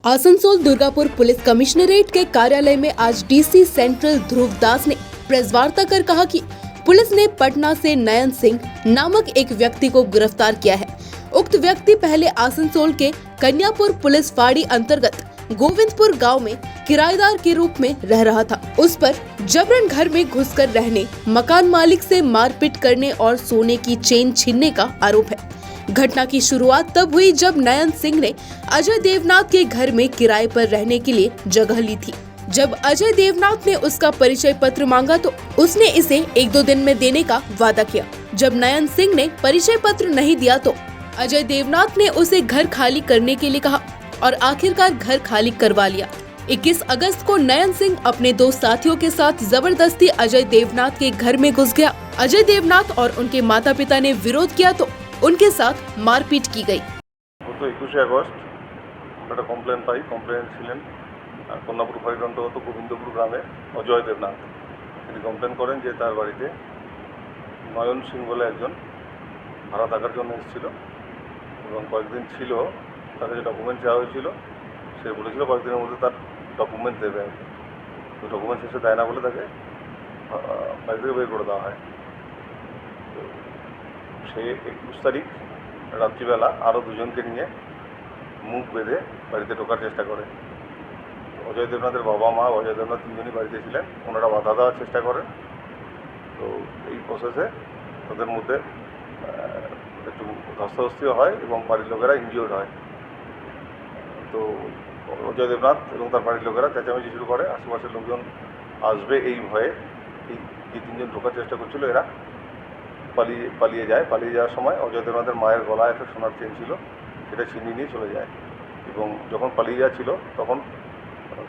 Asansol Durgapur police commissionerate के कार्यालय में आज डीसी सेंट्रल ध्रुव दास ने प्रेस वार्ता कर कहा कि पुलिस ने पटना से नयन सिंह नामक एक व्यक्ति को गिरफ्तार किया है। उक्त व्यक्ति पहले आसनसोल के कन्यापुर पुलिस फाड़ी अंतर्गत गोविंदपुर गांव में किराएदार के रूप में रह रहा था। उस पर जबरन घर में घुसकर रहने, मकान मालिक से मारपीट करने और सोने की चेन छीनने का आरोप है। घटना की शुरुआत तब हुई जब नयन सिंह ने अजय देवनाथ के घर में किराए पर रहने के लिए जगह ली थी। जब अजय देवनाथ ने उसका परिचय पत्र मांगा तो उसने इसे 1-2 दिन में देने का वादा किया। जब नयन सिंह ने परिचय पत्र नहीं दिया तो अजय देवनाथ ने उसे घर खाली करने के लिए कहा और आखिरकार घर खाली करवा लिया। 21 अगस्त को नयन सिंह अपने 2 साथियों के साथ जबरदस्ती अजय देवनाथ के घर में घुस गया। अजय देवनाथ और उनके माता पिता ने विरोध किया तो उनके साथ मारपीट की गई। तो 21 আগস্ট একটা কমপ্লেন পাই। কমপ্লেন ছিলেন কন্যাপুর ফাঁড়ির অন্তর্গত গোবিন্দপুর গ্রামে অজয় দেবনাথ। তিনি কমপ্লেন করেন যে তার বাড়িতে নয়ন সিং বলে একজন ভাড়া থাকার জন্য এসেছিল এবং কয়েকদিন ছিল। তার যে ডকুমেন্ট চাওয়া হয়েছিল সে বলেছিল কয়েকদিনের মধ্যে তার ডকুমেন্ট দেবে। তো ডকুমেন্ট শেষে দেয় না বলে তাকে বাড়ি থেকে বের করে দেওয়া হয়। সে 21 তারিখ রাত্রিবেলা আরও 2 জনকে নিয়ে মুখ বেঁধে বাড়িতে ঢোকার চেষ্টা করে। অজয় দেবনাথের বাবা মা অজয় দেবনাথ 3 জনই বাড়িতে ছিলেন। ওনারা বাধা দেওয়ার চেষ্টা করেন। তো এই প্রসেসে তাদের মধ্যে একটু ধস্তাধস্তিও হয় এবং বাড়ির লোকেরা ইনজিওর্ড হয়। তো অজয় দেবনাথ এবং তার বাড়ির লোকেরা চেঁচামেচি শুরু করে। আশেপাশের লোকজন আসবে এই ভয়ে এই যে 3 জন ঢোকার চেষ্টা করছিল এরা পালিয়ে যায়। পালিয়ে যাওয়ার সময় অজয় দেবনাথের মায়ের গলায় একটা সোনার চেন ছিল, সেটা ছিনিয়ে নিয়ে চলে যায়। এবং যখন পালিয়ে যাচ্ছিল তখন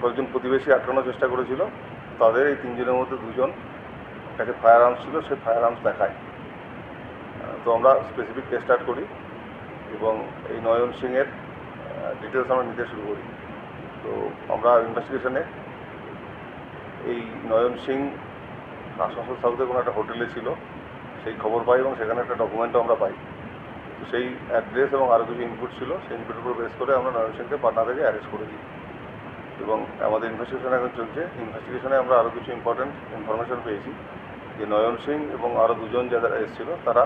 কয়েকজন প্রতিবেশী আটকানোর চেষ্টা করেছিল। তাদের এই 3 জনের মধ্যে 2 জন কাছে ফায়ার আর্মস ছিল, সে ফায়ার আর্মস দেখায়। তো আমরা স্পেসিফিক কেস স্টার্ট করি এবং এই নয়ন সিংয়ের ডিটেলস আমরা নিতে শুরু করি। তো আমরা ইনভেস্টিগেশনে এই নয়ন সিং আসানসোল সাউথে কোনো একটা হোটেলে ছিল সেই খবর পাই এবং সেখানে একটা ডকুমেন্টও আমরা পাই। তো সেই অ্যাড্রেস এবং আরও কিছু ইনপুট ছিল, সেই ইনপুটের উপর বেস করে আমরা নয়ন সিংকে পাটনা থেকে অ্যারেস্ট করেছি এবং আমাদের ইনভেস্টিগেশন এখন চলছে। ইনভেস্টিগেশনে আমরা আরও কিছু ইম্পর্টেন্ট ইনফরমেশন পেয়েছি যে নয়ন সিং এবং আরও 2 জন যারা এসেছিলো তারা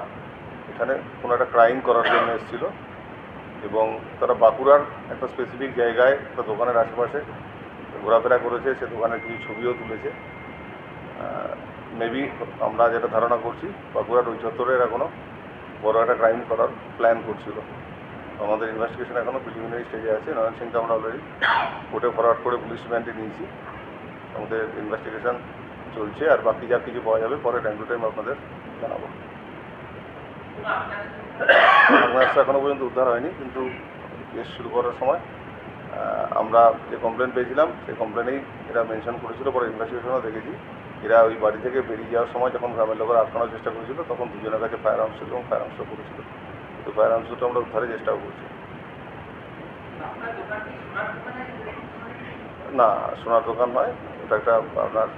এখানে কোনো একটা ক্রাইম করার জন্য এসেছিলো এবং তারা বাঁকুড়ার একটা স্পেসিফিক জায়গায় একটা দোকানের আশেপাশে ঘোরাফেরা করেছে। সে দোকানের কিছু ছবিও তুলেছে। মেবি আমরা যেটা ধারণা করছি বাঁকুড়ার ওই চত্বরে এরা কোনো বড় একটা ক্রাইম করার প্ল্যান করছিল। আমাদের ইনভেস্টিগেশন এখনও প্রিলিমিনারি স্টেজে আছে। নয়ন সিংকে আমরা অলরেডি কোর্টে ফরওয়ার্ড করে পুলিশ রিমান্ডে নিয়েছি। আমাদের ইনভেস্টিগেশন চলছে আর বাকি যা কিছু পাওয়া যাবে পরে টাইম টু টাইম আপনাদের জানাবো। আগ্নেয়াস্ত্র এখনও পর্যন্ত উদ্ধার হয়নি, কিন্তু কেস শুরু করার সময় আমরা যে কমপ্লেন পেয়েছিলাম সেই কমপ্লেনেই এরা মেনশন করেছিল। পরে ইনভেস্টিগেশনও দেখেছি এরা ওই বাড়ি থেকে বেরিয়ে যাওয়ার সময় যখন গ্রামের লোকেরা আটকানোর চেষ্টা করেছিল তখন 2 জনের কাছে ফায়ার আর্মস ছিল এবং ফায়ার আর্মসও করেছিল। তো ফায়ার আর্মসটা আমরা উদ্ধারের চেষ্টাও করছি। না, সোনার দোকান নয়, এটা একটা আপনার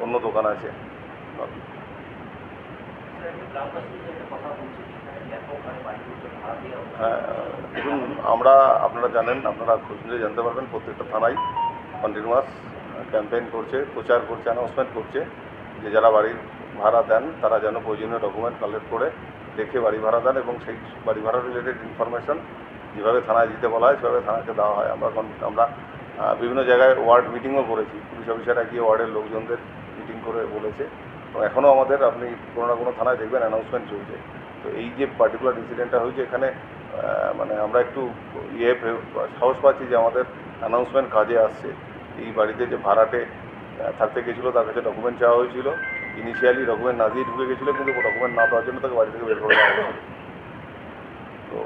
অন্য দোকান আছে। হ্যাঁ, দেখুন আপনারা জানেন, আপনারা খোঁজ নিয়ে জানতে পারবেন প্রত্যেকটা থানায় কন্টিনিউয়াস ক্যাম্পেইন করছে, প্রচার করছে, অ্যানাউন্সমেন্ট করছে যে যারা বাড়ি ভাড়া দেন তারা যেন প্রয়োজনীয় ডকুমেন্ট কালেক্ট করে দেখে বাড়ি ভাড়া দেন এবং সেই বাড়ি ভাড়া রিলেটেড ইনফরমেশান যেভাবে থানায় দিতে বলা হয় সেভাবে থানাকে দেওয়া হয়। আমরা বিভিন্ন জায়গায় ওয়ার্ড মিটিংও করেছি। পুলিশ অফিসাররা গিয়ে ওয়ার্ডের লোকজনদের মিটিং করে বলেছে এবং এখনও আমাদের আপনি কোনো না কোনো থানায় দেখবেন অ্যানাউন্সমেন্ট চলছে। তো এই যে পার্টিকুলার ইনসিডেন্টটা হয়েছে এখানে মানে আমরা একটু সাহস পাচ্ছি যে আমাদের অ্যানাউন্সমেন্ট কাজে আসছে। এই বাড়িতে যে ভাড়াটে থাকতে গেছিলো তার কাছে ডকুমেন্ট চাওয়া হয়েছিল। ইনিশিয়ালি ডকুমেন্ট না দিয়ে ঢুকে গেছিলো, কিন্তু ডকুমেন্ট না দেওয়ার জন্য তাকে বাড়ি থেকে বের করে দেওয়া হয়েছিল। তো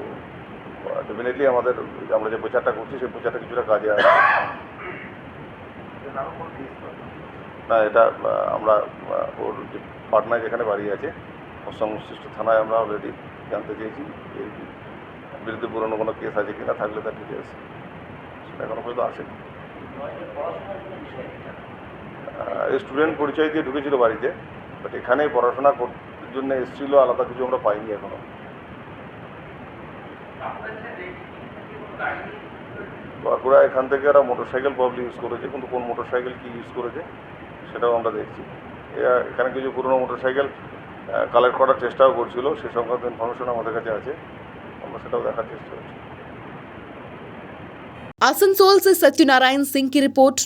ডেফিনেটলি আমরা যে প্রচারটা করছি সেই প্রচারটা কিছুটা কাজে আসছে। না, এটা আমরা ওর যে পাটনায় যেখানে বাড়ি আছে সংশ্লিষ্ট থানায় আমরা অলরেডি জানতে চেয়েছি এর বিরুদ্ধে পুরনো কোনো কেস আছে কিনা, থাকলে তার ডিটেলস সেটা এখনো পর্যন্ত আসেনি। স্টুডেন্ট পরিচয় দিয়ে ঢুকেছিল বাড়িতে, বাট এখানে পড়াশোনা করার জন্য এসেছিল, আলাদা কিছু আমরা পাইনি এখনো। বাঁকুড়া এখান থেকে ওরা মোটরসাইকেল প্রবলি ইউজ করেছে, কিন্তু কোন মোটরসাইকেল কি ইউজ করেছে সেটাও আমরা দেখছি। এখানে কিছু পুরনো মোটরসাইকেল কালেক্ট করার চেষ্টাও করছিল, সে সংক্রান্ত ইনফরমেশন আমাদের কাছে আছে, আমরা সেটাও দেখার চেষ্টা করছি। आसनसोल से सत्यनारायण सिंह की रिपोर्ट।